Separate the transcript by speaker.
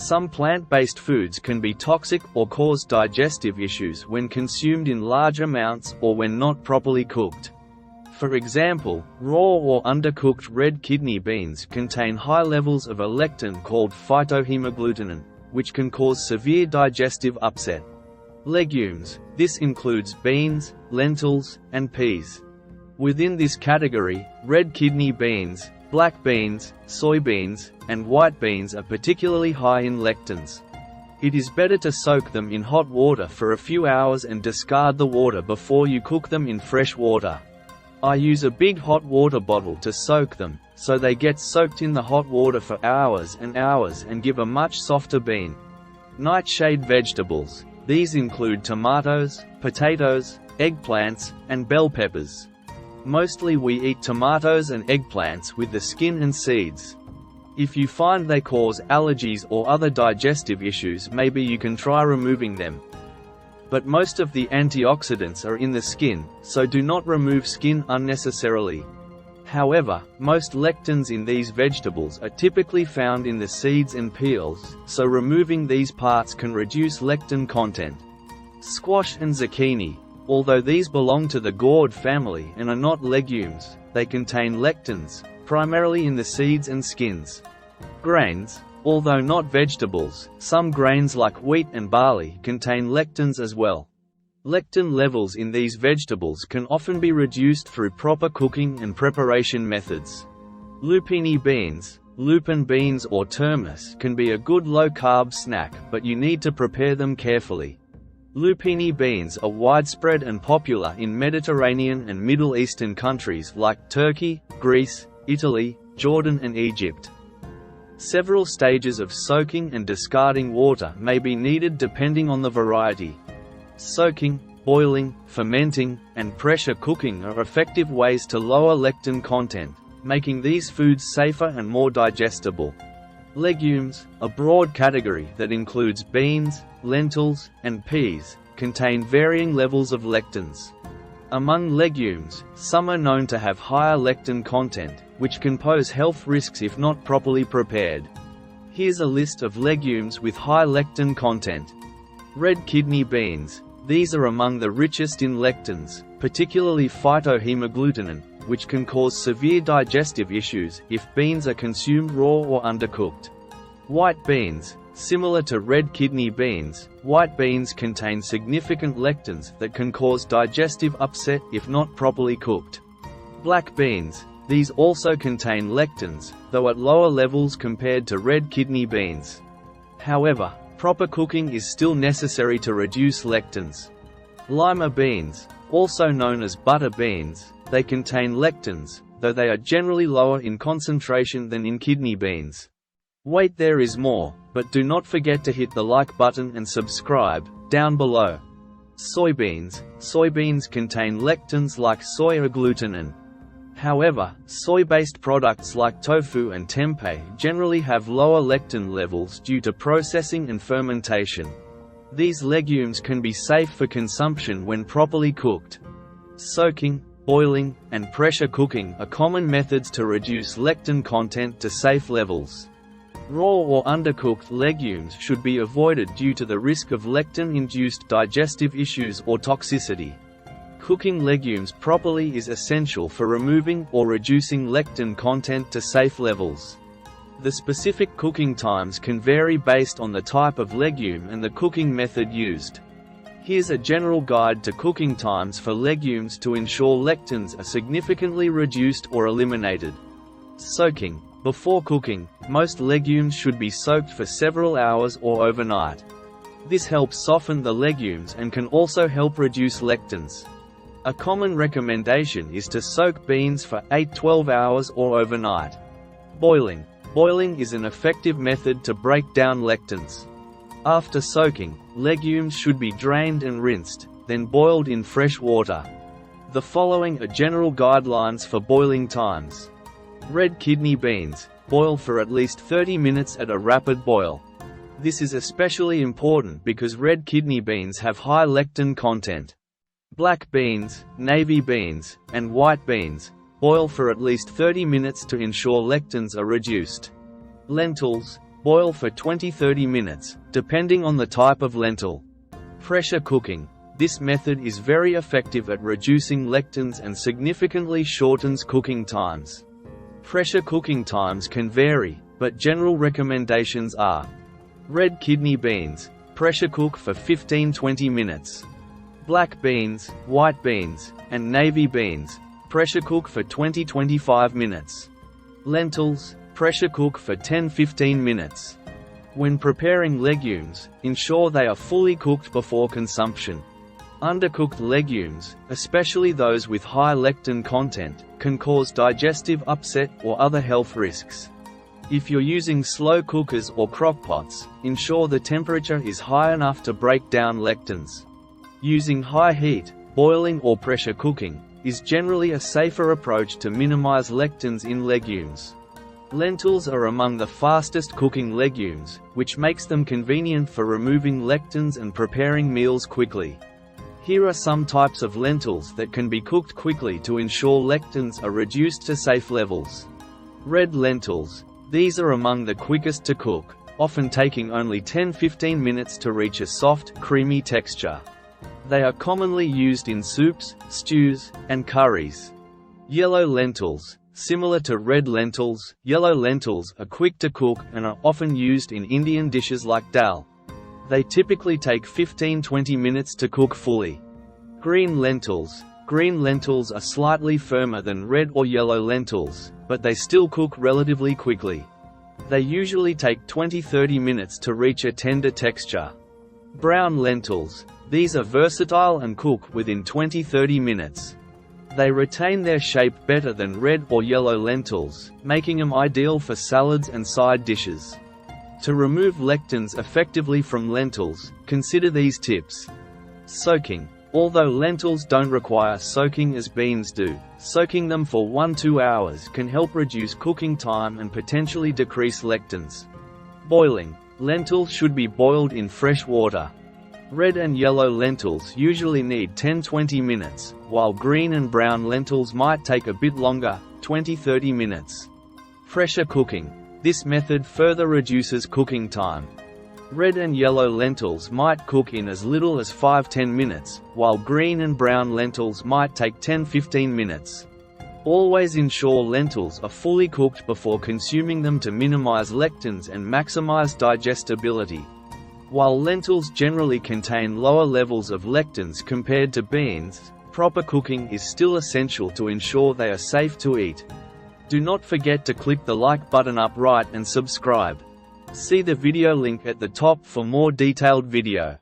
Speaker 1: Some plant-based foods can be toxic or cause digestive issues when consumed in large amounts or when not properly cooked. For example, raw or undercooked red kidney beans contain high levels of a lectin called phytohemagglutinin, which can cause severe digestive upset. Legumes. This includes beans, lentils, and peas. Within this category, red kidney beans, black beans, soybeans, and white beans are particularly high in lectins. It is better to soak them in hot water for a few hours and discard the water before you cook them in fresh water. I use a big hot water bottle to soak them, so they get soaked in the hot water for hours and hours and give a much softer bean. Nightshade vegetables. These include tomatoes, potatoes, eggplants, and bell peppers. Mostly we eat tomatoes and eggplants with the skin and seeds. If you find they cause allergies or other digestive issues, maybe you can try removing them. But most of the antioxidants are in the skin, so do not remove skin unnecessarily. However, most lectins in these vegetables are typically found in the seeds and peels, so removing these parts can reduce lectin content. Squash and zucchini. Although these belong to the gourd family and are not legumes, they contain lectins, primarily in the seeds and skins. Grains. Although not vegetables, some grains like wheat and barley contain lectins as well. Lectin levels in these vegetables can often be reduced through proper cooking and preparation methods. Lupini beans, lupin beans or turmus can be a good low-carb snack, but you need to prepare them carefully. Lupini beans are widespread and popular in Mediterranean and Middle Eastern countries like Turkey, Greece, Italy, Jordan and Egypt. Several stages of soaking and discarding water may be needed depending on the variety. Soaking, boiling, fermenting, and pressure cooking are effective ways to lower lectin content, making these foods safer and more digestible. Legumes, a broad category that includes beans, lentils, and peas, contain varying levels of lectins. Among legumes, some are known to have higher lectin content, which can pose health risks if not properly prepared. Here's a list of legumes with high lectin content. Red kidney beans. These are among the richest in lectins, particularly phytohemagglutinin, which can cause severe digestive issues if beans are consumed raw or undercooked. White beans. Similar to red kidney beans, white beans contain significant lectins that can cause digestive upset if not properly cooked. Black beans. These also contain lectins, though at lower levels compared to red kidney beans. However, proper cooking is still necessary to reduce lectins. Lima beans, also known as butter beans, they contain lectins, though they are generally lower in concentration than in kidney beans. Wait, there is more, but do not forget to hit the like button and subscribe, down below. Soybeans. Soybeans contain lectins like soy agglutinin. However, soy-based products like tofu and tempeh generally have lower lectin levels due to processing and fermentation. These legumes can be safe for consumption when properly cooked. Soaking, boiling, and pressure cooking are common methods to reduce lectin content to safe levels. Raw or undercooked legumes should be avoided due to the risk of lectin-induced digestive issues or toxicity. Cooking legumes properly is essential for removing or reducing lectin content to safe levels. The specific cooking times can vary based on the type of legume and the cooking method used. Here's a general guide to cooking times for legumes to ensure lectins are significantly reduced or eliminated. Soaking. Before cooking, most legumes should be soaked for several hours or overnight. This helps soften the legumes and can also help reduce lectins. A common recommendation is to soak beans for 8–12 hours or overnight. Boiling. Boiling is an effective method to break down lectins. After soaking, legumes should be drained and rinsed, then boiled in fresh water. The following are general guidelines for boiling times. Red kidney beans. Boil for at least 30 minutes at a rapid boil. This is especially important because red kidney beans have high lectin content. Black beans, navy beans, and white beans. Boil for at least 30 minutes to ensure lectins are reduced. Lentils. Boil for 20–30 minutes, depending on the type of lentil. Pressure cooking. This method is very effective at reducing lectins and significantly shortens cooking times. Pressure cooking times can vary, but general recommendations are: red kidney beans, pressure cook for 15–20 minutes. Black beans, white beans, and navy beans, pressure cook for 20–25 minutes. Lentils, pressure cook for 10–15 minutes. When preparing legumes, ensure they are fully cooked before consumption. Undercooked legumes, especially those with high lectin content, can cause digestive upset or other health risks. If you're using slow cookers or crockpots, ensure the temperature is high enough to break down lectins. Using high heat, boiling or pressure cooking, is generally a safer approach to minimize lectins in legumes. Lentils are among the fastest cooking legumes, which makes them convenient for removing lectins and preparing meals quickly. Here are some types of lentils that can be cooked quickly to ensure lectins are reduced to safe levels. Red lentils. These are among the quickest to cook, often taking only 10–15 minutes to reach a soft, creamy texture. They are commonly used in soups, stews, and curries. Yellow lentils. Similar to red lentils, yellow lentils are quick to cook and are often used in Indian dishes like dal. They typically take 15–20 minutes to cook fully. Green lentils. Green lentils are slightly firmer than red or yellow lentils, but they still cook relatively quickly. They usually take 20–30 minutes to reach a tender texture. Brown lentils. These are versatile and cook within 20–30 minutes. They retain their shape better than red or yellow lentils, making them ideal for salads and side dishes. To remove lectins effectively from lentils, consider these tips. Soaking. Although lentils don't require soaking as beans do, soaking them for 1–2 hours can help reduce cooking time and potentially decrease lectins. Boiling. Lentils should be boiled in fresh water. Red and yellow lentils usually need 10–20 minutes, while green and brown lentils might take a bit longer, 20–30 minutes. Pressure cooking. This method further reduces cooking time. Red and yellow lentils might cook in as little as 5–10 minutes, while green and brown lentils might take 10–15 minutes. Always ensure lentils are fully cooked before consuming them to minimize lectins and maximize digestibility. While lentils generally contain lower levels of lectins compared to beans, proper cooking is still essential to ensure they are safe to eat. Do not forget to click the like button up right and subscribe. See the video link at the top for more detailed video.